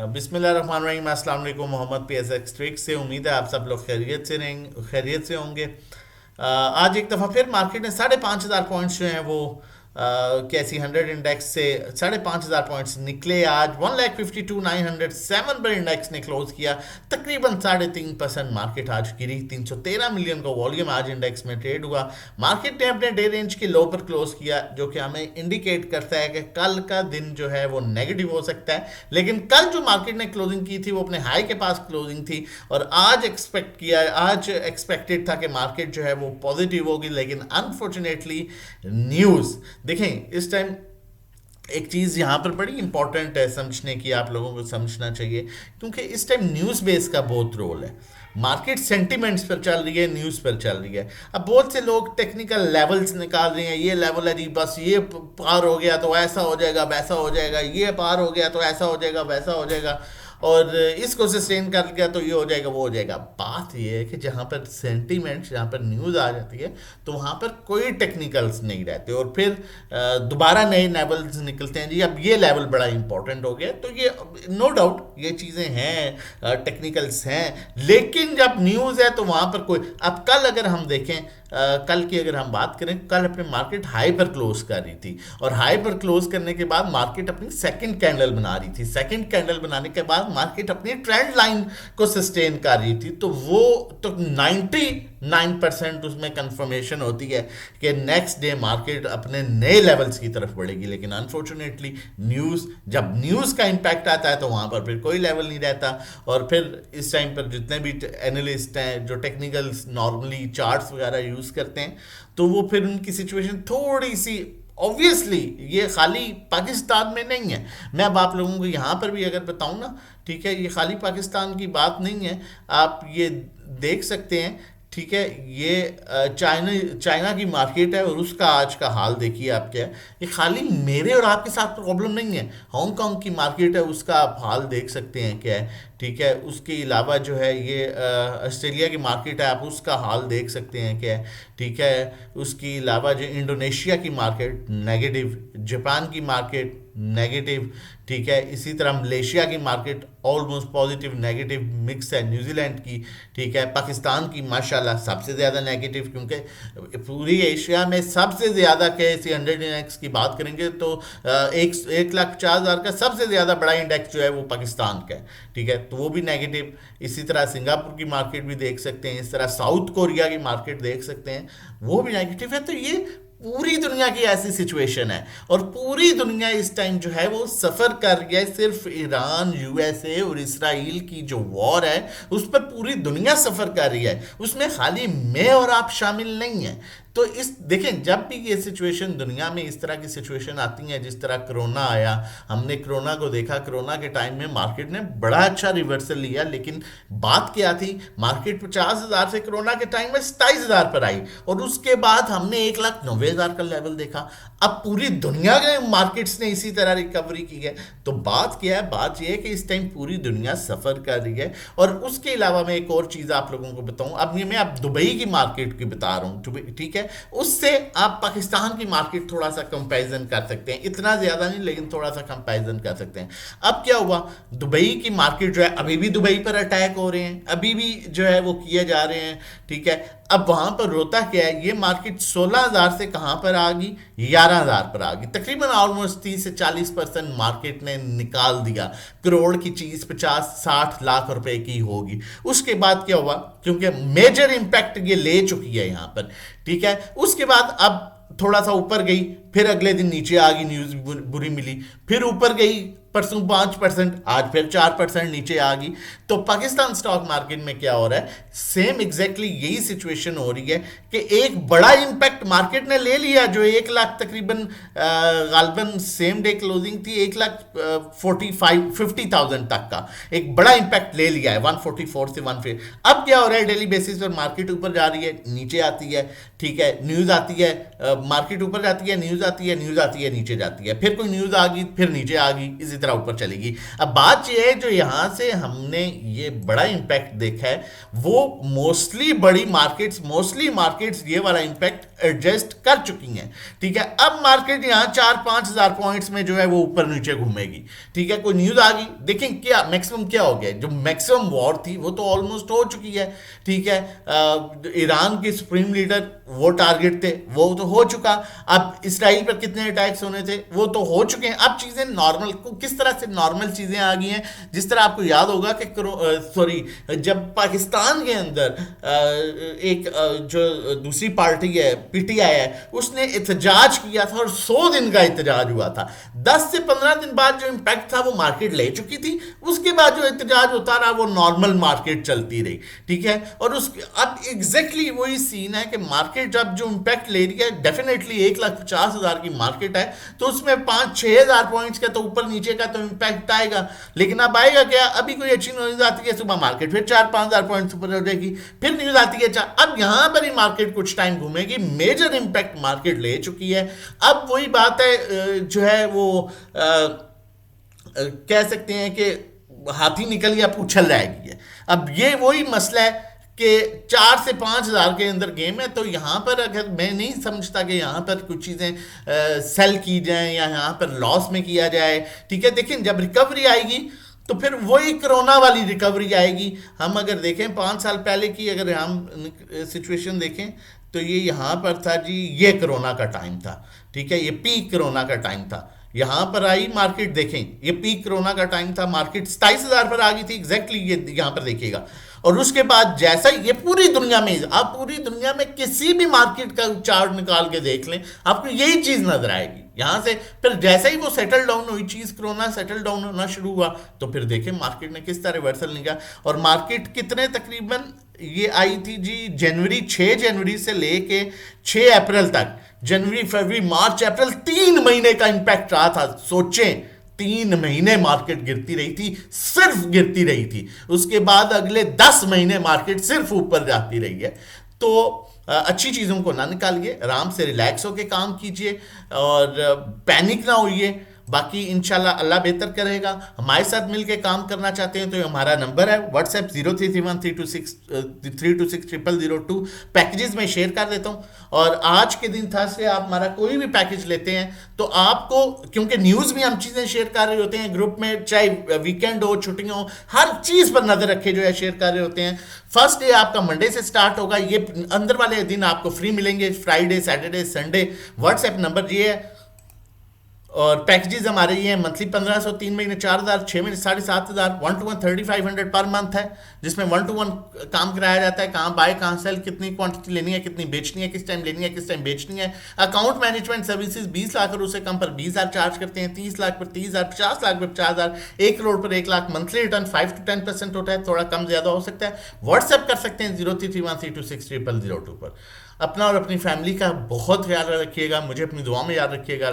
बिस्मिल्लाहिर्रहमानिर्रहीम। अस्सलाम वालेकुम। मोहम्मद PSX ट्रिक से उम्मीद है आप सब लोग खैरियत से होंगे। आज एक दफ़ा फिर मार्केट ने 5,500 पॉइंट्स जो हैं वो कैसी 100 इंडेक्स से 5,500 पॉइंट्स निकले। आज 1,52,907 पर इंडेक्स ने क्लोज किया। तकरीबन 3.5% मार्केट आज गिरी। 313 मिलियन का वॉल्यूम आज इंडेक्स में ट्रेड हुआ। मार्केट ने अपने डे रेंज के लो पर क्लोज किया, जो कि हमें इंडिकेट करता है कि कल का दिन जो है वो नेगेटिव हो सकता है। लेकिन कल जो मार्केट ने क्लोजिंग की थी वो अपने हाई के पास क्लोजिंग थी, और आज एक्सपेक्टेड था कि मार्केट जो है वो पॉजिटिव होगी। लेकिन अनफॉर्चुनेटली न्यूज़ देखें, इस टाइम एक चीज़ यहाँ पर बड़ी इंपॉर्टेंट है समझने की, आप लोगों को समझना चाहिए, क्योंकि इस टाइम न्यूज़ बेस का बहुत रोल है। मार्केट सेंटिमेंट्स पर चल रही है, न्यूज़ पर चल रही है। अब बहुत से लोग टेक्निकल लेवल्स निकाल रहे हैं, ये लेवल है जी, बस ये पार हो गया तो ऐसा हो जाएगा वैसा हो जाएगा, ये पार हो गया तो ऐसा हो जाएगा वैसा हो जाएगा, और इसको सस्टेन कर गया तो ये हो जाएगा वो हो जाएगा। बात ये है कि जहाँ पर सेंटीमेंट, जहाँ पर न्यूज़ आ जाती है तो वहाँ पर कोई टेक्निकल्स नहीं रहते, और फिर दोबारा नए लेवल्स निकलते हैं जी, अब ये लेवल बड़ा इंपॉर्टेंट हो गया। तो ये नो डाउट ये चीज़ें हैं, टेक्निकल्स हैं, लेकिन जब न्यूज़ है तो वहाँ पर कोई, अब कल अगर हम देखें, कल की अगर हम बात करें, कल अपने मार्केट हाई पर क्लोज कर रही थी, और हाई पर क्लोज करने के बाद मार्केट अपनी सेकंड कैंडल बना रही थी। सेकंड कैंडल बनाने के बाद मार्केट अपनी ट्रेंड लाइन को सस्टेन कर रही थी। तो वो तो 99% उसमें कंफर्मेशन होती है कि नेक्स्ट डे मार्केट अपने नए लेवल्स की तरफ बढ़ेगी। लेकिन अनफॉर्चुनेटली जब न्यूज़ का इम्पैक्ट आता है तो वहाँ पर फिर कोई लेवल नहीं रहता, और फिर इस टाइम पर जितने भी एनालिस्ट हैं जो टेक्निकल नॉर्मली चार्ट्स वगैरह यूज़ करते हैं, तो वो फिर उनकी सिचुएशन थोड़ी सी, ऑब्वियसली ये खाली पाकिस्तान में नहीं है, मैं अब आप लोगों को यहाँ पर भी अगर बताऊँ ना, ठीक है, ये खाली पाकिस्तान की बात नहीं है। आप ये देख सकते हैं, ठीक है, ये चाइना की मार्केट है और उसका आज का हाल देखिए आप क्या है। ये खाली मेरे और आपके साथ प्रॉब्लम नहीं है, हांगकांग की मार्केट है उसका आप हाल देख सकते हैं क्या है, ठीक है। उसके अलावा जो है ये ऑस्ट्रेलिया की मार्केट है, आप उसका हाल देख सकते हैं क्या है, ठीक है। उसके अलावा जो इंडोनेशिया की मार्केट नेगेटिव, जापान की मार्केट नेगेटिव, ठीक है। इसी तरह मलेशिया की market almost positive negative mix है, न्यूजीलैंड की, ठीक है। पाकिस्तान की माशाल्लाह सबसे ज़्यादा नेगेटिव, क्योंकि पूरी एशिया में सबसे ज़्यादा कैसी 100 इंडेक्स की बात करेंगे तो 1,50,000 का सबसे ज़्यादा बड़ा इंडेक्स जो है वो पाकिस्तान का है, ठीक है, तो वो भी नेगेटिव। इसी तरह सिंगापुर की मार्केट भी देख सकते हैं, इस तरह साउथ कोरिया की मार्केट देख सकते हैं, वो भी नेगेटिव है। तो ये पूरी दुनिया की ऐसी सिचुएशन है, और पूरी दुनिया इस टाइम जो है वो सफ़र कर रही है। सिर्फ ईरान, USA और इसराइल की जो वॉर है उस पर पूरी दुनिया सफ़र कर रही है, उसमें खाली मैं और आप शामिल नहीं हैं। तो इस देखें, जब भी ये सिचुएशन दुनिया में इस तरह की सिचुएशन आती है, जिस तरह कोरोना आया, हमने कोरोना को देखा, कोरोना के टाइम में मार्केट ने बड़ा अच्छा रिवर्सल लिया, लेकिन बात क्या थी, मार्केट 50,000 से कोरोना के टाइम में 27,000 पर आई, और उसके बाद हमने 1,90,000 का लेवल देखा। अब पूरी दुनिया के मार्केट्स ने इसी तरह रिकवरी की है। तो बात क्या है, बात यह है कि इस टाइम पूरी दुनिया सफ़र कर रही है। और उसके अलावा मैं एक और चीज़ आप लोगों को बताऊं, अब ये मैं अब दुबई की मार्केट की बता रहा हूँ, ठीक है। उससे आप पाकिस्तान की मार्केट थोड़ा सा कंपैरिजन कर सकते हैं, इतना ज़्यादा नहीं लेकिन थोड़ा सा कंपैरिजन कर सकते हैं। अब क्या हुआ, दुबई की मार्केट जो है, अभी भी दुबई पर अटैक हो रहे हैं, अभी भी जो है वो किए जा रहे हैं, ठीक है। अब वहाँ पर रोता क्या है, ये मार्केट 16,000 से कहाँ पर आ गई, 11,000 पर आ गई। तकरीबन ऑलमोस्ट 30 से 40% मार्केट ने निकाल दिया। करोड़ की चीज़ 50-60 लाख रुपए की होगी। उसके बाद क्या हुआ, क्योंकि मेजर इंपैक्ट ये ले चुकी है यहाँ पर, ठीक है। उसके बाद अब थोड़ा सा ऊपर गई, फिर अगले दिन नीचे आ गई, न्यूज़ बुरी मिली, फिर ऊपर गई, परसों 5%, आज फिर 4% नीचे आ गई। तो पाकिस्तान स्टॉक मार्केट में क्या हो रहा है, सेम एग्जैक्टली यही सिचुएशन हो रही है कि एक बड़ा इंपैक्ट मार्केट ने ले लिया, जो 1 लाख तकरीबन गालबन सेम डे क्लोजिंग थी 1,50,000 तक का एक बड़ा इंपैक्ट ले लिया है, 144 से 150। अब क्या हो रहा है, डेली बेसिस पर मार्केट ऊपर जा रही है, नीचे आती है, ठीक है, न्यूज़ आती है, मार्केट ऊपर जाती है, न्यूज़ आती है, न्यूज़ आती है, नीचे जाती है, फिर कोई न्यूज़ आ गई, फिर नीचे आ गई, इसी तरह ऊपर चलेगी। अब बात यह है जो यहाँ से हमने ये बड़ा इम्पैक्ट देखा है, वो मोस्टली मार्केट्स ये वाला इम्पैक्ट एडजस्ट कर चुकी हैं। ठीक है, अब मार्केट यहाँ 4-5 हज़ार पॉइंट्स में जो है वो ऊपर नीचे घूमेगी। ठीक है, कोई न्यूज आ गई, देखें क्या मैक्सिमम क्या हो गया, जो मैक्सिमम वॉर थी वो तो ऑलमोस्ट हो चुकी है। ठीक है, ईरान के सुप्रीम लीडर वो टारगेट थे, वो तो हो चुका। अब इसराइल पर कितने अटैक्स होने थे वो तो हो चुके हैं। अब चीजें नॉर्मल, किस तरह से नॉर्मल चीजें आ गई हैं, जिस तरह आपको याद होगा कि जब पाकिस्तान के अंदर एक जो दूसरी पार्टी है पीटीआई है, उसने एहतजाज किया था और 100 दिन का एहतजाज हुआ था। 10 से 15 दिन बाद जो इम्पैक्ट था वो मार्केट ले चुकी थी, उसके बाद जो एहतजाज होता रहा वो नॉर्मल मार्केट चलती रही। ठीक है, और उसके अब एग्जैक्टली वही सीन है कि मार्केट जब जो इम्पैक्ट ले रही है, डेफिनेटली 1,50,000 की मार्केट है तो उसमें 5-6 हज़ार पॉइंट्स का तो ऊपर नीचे का तो इम्पैक्ट आएगा। लेकिन अब आएगा क्या, अभी कोई अच्छी न्यूज आती है सुबह मार्केट फिर 4-5 हज़ार पॉइंट्स ऊपर हो जाएगी, फिर न्यूज आती है अब यहां पर ही मार्केट कुछ टाइम घूमेगी। मेजर इम्पैक्ट मार्केट ले चुकी है। अब वही बात है जो है वो कह सकते हैं कि हाथी निकल गया पूंछल रह गई है। अब ये वही मसला है कि 4 से 5 हज़ार के अंदर गेम है, तो यहाँ पर अगर मैं नहीं समझता कि यहाँ पर कुछ चीज़ें सेल की जाएं या यहाँ पर लॉस में किया जाए। ठीक है, देखिए जब रिकवरी आएगी तो फिर वही कोरोना वाली रिकवरी आएगी। हम अगर देखें 5 साल पहले की अगर हम सिचुएशन देखें तो ये यहाँ पर था जी, ये कोरोना का टाइम था। ठीक है, ये पीक कोरोना का टाइम था। यहाँ पर आई मार्केट, देखें ये पीक कोरोना का टाइम था, मार्केट 27,000 पर आ गई थी एग्जैक्टली, ये यहाँ पर देखिएगा। और उसके बाद जैसा ये पूरी दुनिया में, आप पूरी दुनिया में किसी भी मार्केट का चार्ट निकाल के देख लें, आपको यही चीज नजर आएगी। यहां से फिर जैसे ही वो सेटल डाउन हुई चीज, कोरोना सेटल डाउन होना शुरू हुआ, तो फिर देखें मार्केट ने किस तरह रिवर्सल निकाला। और मार्केट कितने तकरीबन ये आई थी जी, 6 जनवरी से लेके 6 अप्रैल तक, जनवरी फरवरी मार्च अप्रैल 3 महीने का इंपैक्ट रहा था। सोचें 3 महीने मार्केट गिरती रही थी, सिर्फ गिरती रही थी। उसके बाद अगले 10 महीने मार्केट सिर्फ ऊपर जाती रही है। तो अच्छी चीज़ों को ना निकालिए, आराम से रिलैक्स होकर काम कीजिए और पैनिक ना होइए। बाकी इंशाल्लाह अल्लाह बेहतर करेगा। हमारे साथ मिलके काम करना चाहते हैं तो हमारा नंबर है व्हाट्सएप 0331326002। पैकेजेस में शेयर कर देता हूँ। और आज के दिन था से आप हमारा कोई भी पैकेज लेते हैं तो आपको, क्योंकि न्यूज़ में हम चीज़ें शेयर कर रहे होते हैं ग्रुप में, चाहे वीकेंड हो छुट्टियाँ हो, हर चीज़ पर नज़र रखे जो है शेयर कर रहे होते हैं। फर्स्ट डे आपका मंडे से स्टार्ट होगा, ये अंदर वाले दिन आपको फ्री मिलेंगे, Friday Saturday Sunday. WhatsApp number ये है। और पैकेजेस हमारे ये हैं मंथली 1500, 3 महीने 4000, 6 महीने 7,500, 1-to-1 3500 पर मंथ है, जिसमें 1-to-1 काम कराया जाता है। कहाँ बाय कहाँ सेल, कितनी क्वांटिटी लेनी है, कितनी बेचनी है, किस टाइम लेनी है, किस टाइम बेचनी है। अकाउंट मैनेजमेंट सर्विसेज 20 लाख और उससे कम पर 20,000 चार्ज करते हैं, 30 लाख पर 30,000, 50 लाख पर 50,000, 1 करोड़ पर 1 लाख। मंथली रिटर्न 5 to 10% होता है, थोड़ा कम ज्यादा हो सकता है। व्हाट्सएप कर सकते हैं 0331326002 पर। अपना और अपनी फैमिली का बहुत ख्याल रखिएगा, मुझे अपनी दुआ में याद रखिएगा।